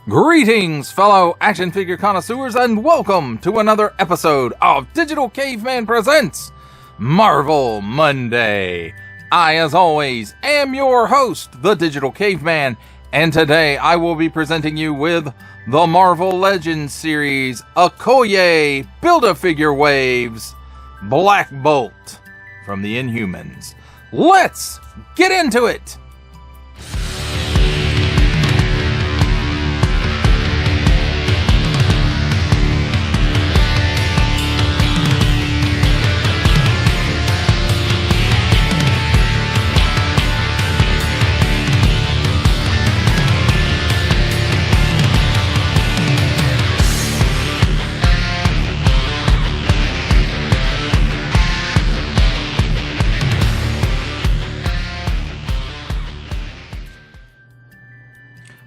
Greetings, fellow action figure connoisseurs, and welcome to another episode of Digital Caveman Presents Marvel Monday. I, as always, am your host, the Digital Caveman, and today I will be presenting you with the Marvel Legends Series Okoye Build-A-Figure Waves Blackbolt from the Inhumans. Let's get into it!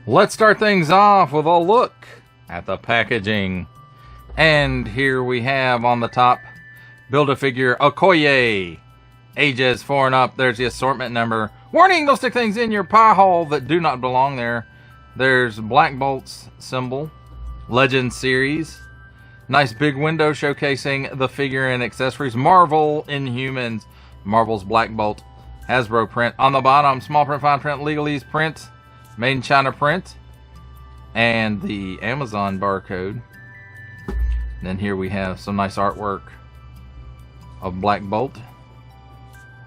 Let's start things off with a look at the packaging. And here we have on the top, Build-A-Figure Okoye. Ages 4 and up. There's the assortment number. Warning, don't stick things in your pie hole that do not belong there. There's Blackbolt's symbol. Legends Series. Nice big window showcasing the figure and accessories. Marvel Inhumans. Marvel's Blackbolt. Hasbro print. On the bottom, small print, fine print, legalese print. Made in China print, and the Amazon barcode. Then here we have some nice artwork of Blackbolt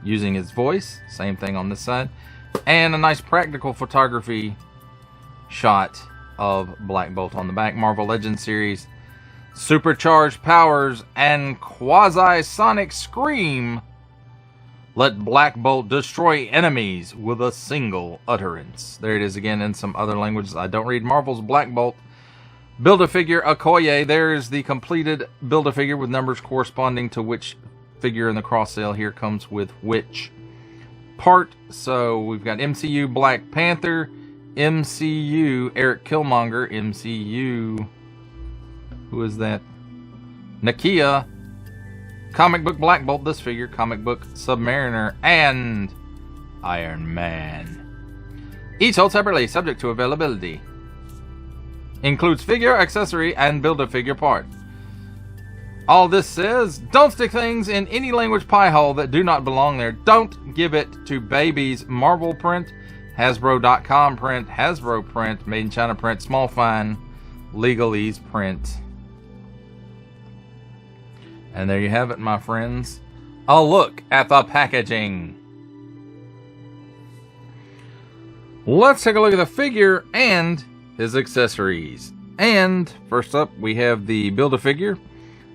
using his voice. Same thing on this side. And a nice practical photography shot of Blackbolt on the back. Marvel Legends Series. Supercharged powers and quasi-sonic scream. Let Blackbolt destroy enemies with a single utterance. There it is again in some other languages. I don't read. Marvel's Blackbolt. Build-A-Figure Okoye. There's the completed Build-A-Figure with numbers corresponding to which figure in the cross-sale here comes with which part. So we've got MCU Black Panther, MCU Eric Killmonger, MCU... who is that? Nakia. Comic book Blackbolt, this figure, comic book Submariner, and Iron Man. Each sold separately, subject to availability. Includes figure, accessory, and Build-A-Figure part. All this says, don't stick things in any language pie hole that do not belong there. Don't give it to babies. Marvel print, Hasbro.com print, Hasbro print, Made in China print, small fine, legalese print. And there you have it, my friends. A look at the packaging. Let's take a look at the figure and his accessories. And first up, we have the Build-A-Figure.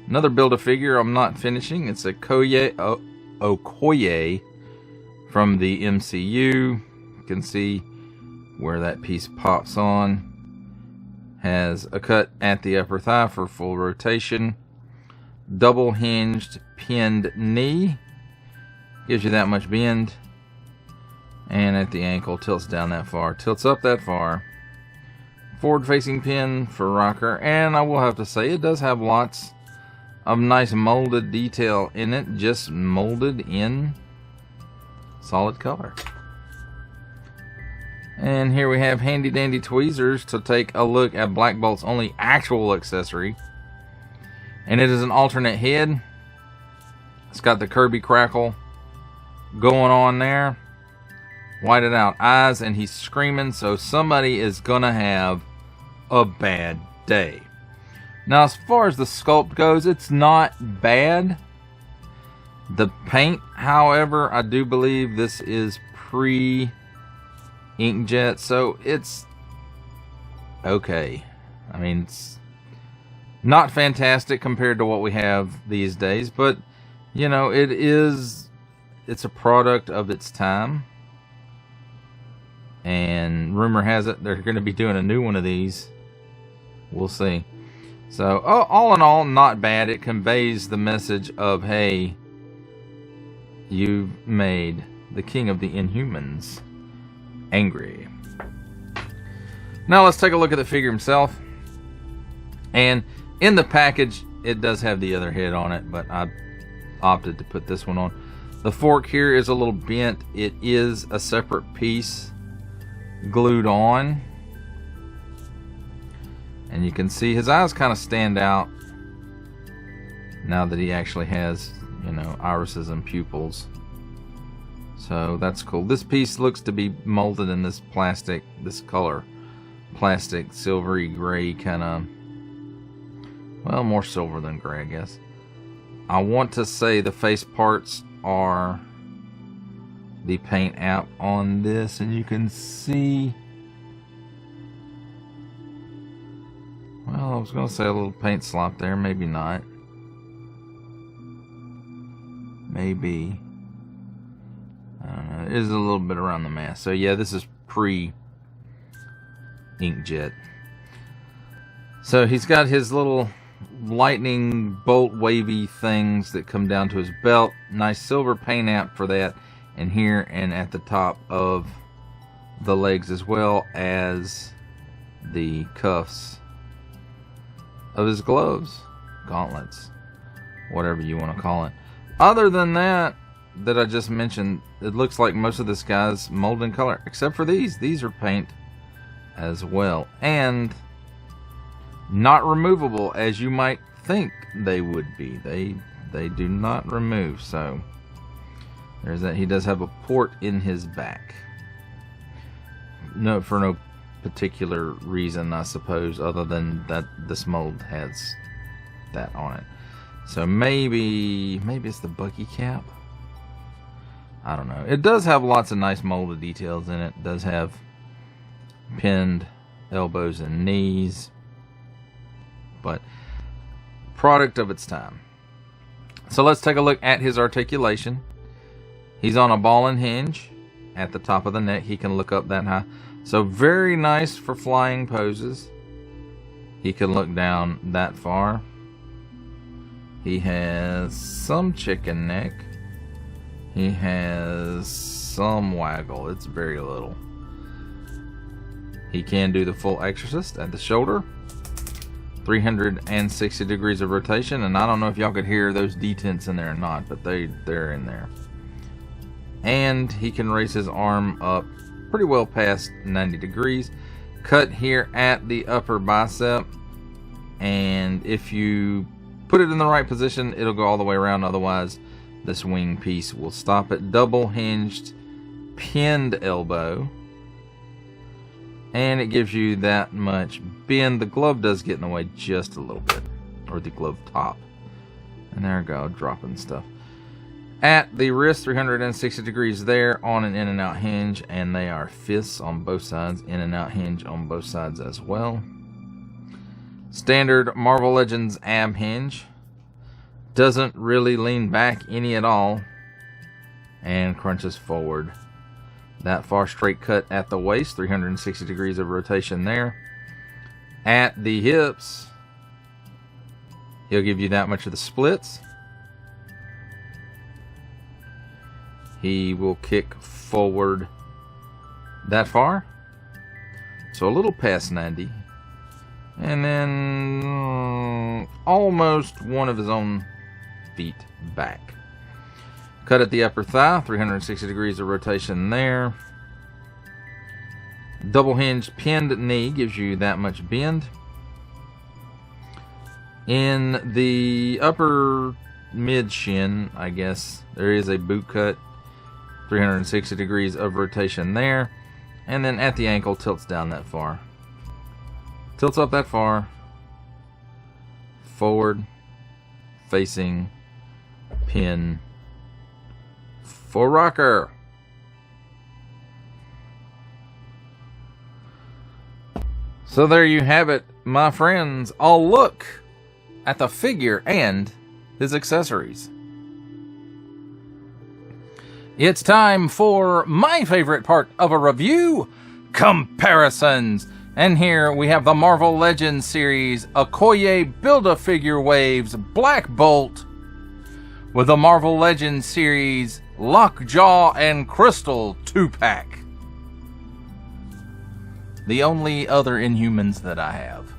Another Build-A-Figure I'm not finishing. It's a Okoye from the MCU. You can see where that piece pops on. Has a cut at the upper thigh for full rotation. Double hinged pinned knee, gives you that much bend, and at the ankle tilts down that far, tilts up that far. Forward facing pin for rocker, and I will have to say it does have lots of nice molded detail in it, just molded in solid color. And here we have handy dandy tweezers to take a look at Blackbolt's only actual accessory. And it is an alternate head. It's got the Kirby crackle going on there. Whited out eyes, and he's screaming, so somebody is gonna have a bad day. Now, as far as the sculpt goes, it's not bad. The paint, however, I do believe this is pre-inkjet, so it's okay. I mean, it's not fantastic compared to what we have these days, but, you know, it's a product of its time. And rumor has it they're going to be doing a new one of these. We'll see. So, all in all, not bad. It conveys the message of, hey, you've made the king of the Inhumans angry. Now let's take a look at the figure himself. And in the package, it does have the other head on it, but I opted to put this one on. The fork here is a little bent. It is a separate piece glued on. And you can see his eyes kind of stand out now that he actually has, you know, irises and pupils. So that's cool. This piece looks to be molded in this plastic, this color. Plastic, silvery gray kind of, well, more silver than gray, I guess. I want to say the face parts are the paint app on this, and you can see, well, I was going to say a little paint slop there, maybe not. Maybe. I don't know. It is a little bit around the mask. So yeah, this is pre-inkjet. So he's got his little lightning bolt wavy things that come down to his belt. Nice silver paint app for that. And here and at the top of the legs, as well as the cuffs of his gloves, gauntlets, whatever you want to call it. Other than that I just mentioned, it looks like most of this guy's molded in color, except for these. These are paint as well, and not removable as you might think they would be. They do not remove. So there's that. He does have a port in his back. No, for no particular reason, I suppose, other than that this mold has that on it. So maybe it's the Bucky cap. I don't know. It does have lots of nice molded details in it. It does have pinned elbows and knees, but product of its time. So let's take a look at his articulation. He's on a ball and hinge at the top of the neck. He can look up that high. So very nice for flying poses. He can look down that far. He has some chicken neck. He has some waggle. It's very little. He can do the full exorcist at the shoulder. 360 degrees of rotation. And I don't know if y'all could hear those detents in there or not, but they're in there. And he can raise his arm up pretty well past 90 degrees. Cut here at the upper bicep. And if you put it in the right position, it'll go all the way around. Otherwise, this wing piece will stop it. Double hinged pinned elbow. And it gives you that much bend. The glove does get in the way just a little bit. Or the glove top. And there we go, dropping stuff. At the wrist, 360 degrees there on an in and out hinge. And they are fists on both sides. In and out hinge on both sides as well. Standard Marvel Legends ab hinge. Doesn't really lean back any at all. And crunches forward. That far straight cut at the waist. 360 degrees of rotation there. At the hips, he'll give you that much of the splits. He will kick forward that far. So a little past 90. And then almost one of his own feet back. Cut at the upper thigh, 360 degrees of rotation there. Double hinged pinned knee gives you that much bend. In the upper mid shin, I guess, there is a boot cut, 360 degrees of rotation there. And then at the ankle, tilts down that far. Tilts up that far. Forward, facing, pin, for rocker. So there you have it, my friends. I'll look at the figure and his accessories. It's time for my favorite part of a review, comparisons. And here we have the Marvel Legends Series Okoye Build-A-Figure Waves Blackbolt with the Marvel Legends Series Lockjaw and Crystal 2-pack. The only other Inhumans that I have.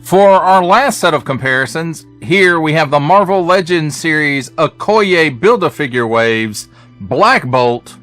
For our last set of comparisons, here we have the Marvel Legends Series Okoye Build-A-Figure Waves Blackbolt,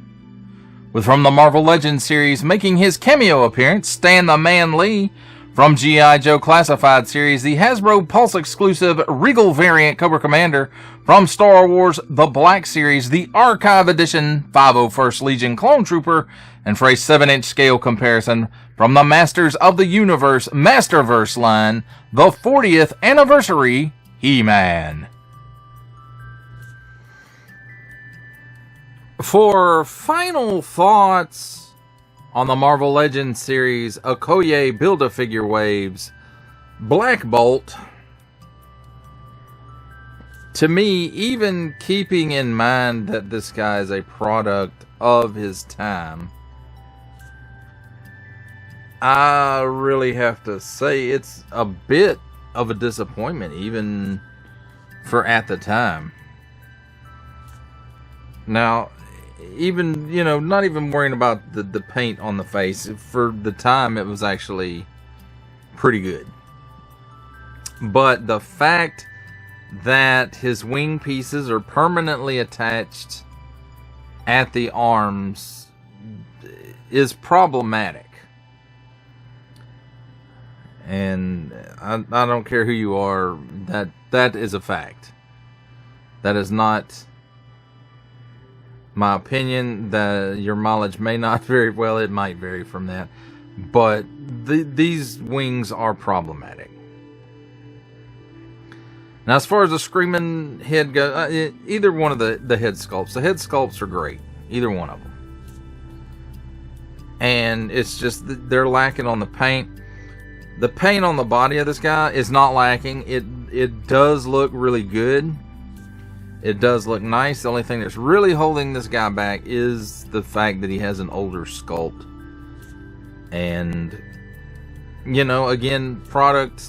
with from the Marvel Legends series making his cameo appearance, Stan the Man Lee. From G.I. Joe Classified series, the Hasbro Pulse exclusive Regal variant Cobra Commander. From Star Wars The Black series, the Archive Edition 501st Legion Clone Trooper. And for a 7-inch scale comparison, from the Masters of the Universe Masterverse line, the 40th Anniversary He-Man. For final thoughts on the Marvel Legends series Okoye Build-A-Figure Waves Blackbolt, to me, even keeping in mind that this guy is a product of his time, I really have to say it's a bit of a disappointment, even for at the time. Now, even, you know, not even worrying about the paint on the face, for the time it was actually pretty good. But the fact that his wing pieces are permanently attached at the arms is problematic. And I don't care who you are, that is a fact. That is not my opinion. That your mileage may not vary, well, it might vary from that, but these wings are problematic. Now, as far as the screaming head goes, either one of the head sculpts are great, either one of them. And it's just they're lacking on the paint. The paint on the body of this guy is not lacking. It does look really good. It does look nice. The only thing that's really holding this guy back is the fact that he has an older sculpt. And, you know, again, product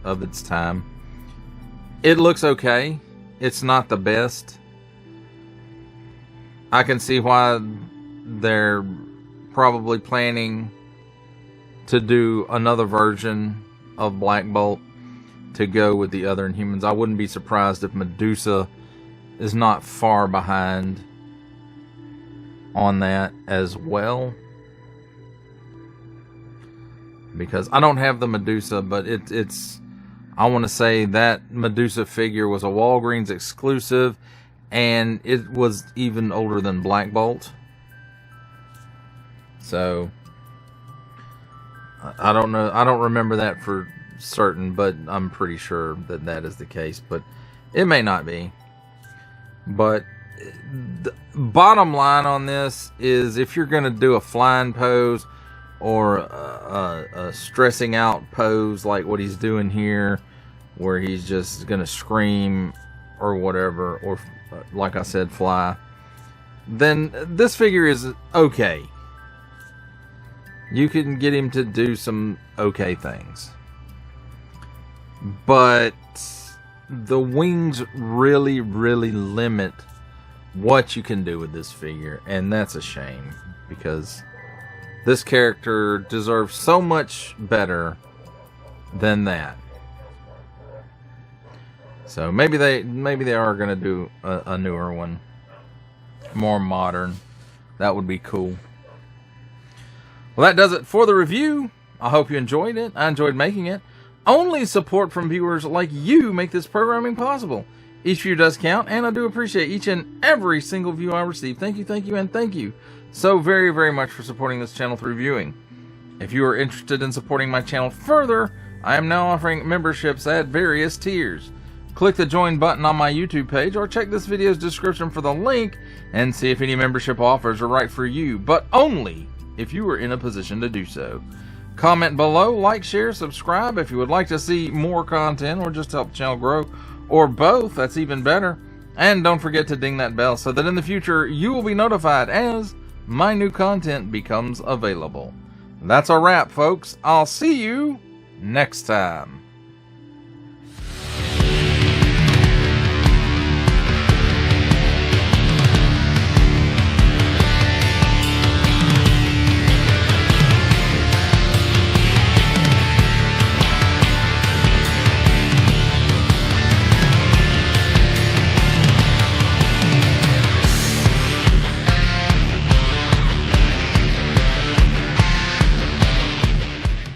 of its time. It looks okay. It's not the best. I can see why they're probably planning to do another version of Blackbolt to go with the other Inhumans. I wouldn't be surprised if Medusa is not far behind on that as well. Because I don't have the Medusa, but it's I want to say that Medusa figure was a Walgreens exclusive, and it was even older than Blackbolt. So I don't know. I don't remember that for certain, but I'm pretty sure that that is the case. But it may not be. But the bottom line on this is, if you're going to do a flying pose or a stressing out pose like what he's doing here, where he's just going to scream or whatever, or like I said, fly, then this figure is okay. You can get him to do some okay things. But the wings really, really limit what you can do with this figure. And that's a shame, because this character deserves so much better than that. So maybe they are going to do a newer one. More modern. That would be cool. Well, that does it for the review. I hope you enjoyed it. I enjoyed making it. Only support from viewers like you make this programming possible. Each view does count, and I do appreciate each and every single view I receive. Thank you, and thank you so very, very much for supporting this channel through viewing. If you are interested in supporting my channel further, I am now offering memberships at various tiers. Click the join button on my YouTube page, or check this video's description for the link and see if any membership offers are right for you, but only if you are in a position to do so. Comment below, like, share, subscribe if you would like to see more content or just help the channel grow, or both. That's even better. And don't forget to ding that bell so that in the future you will be notified as my new content becomes available. That's a wrap, folks. I'll see you next time.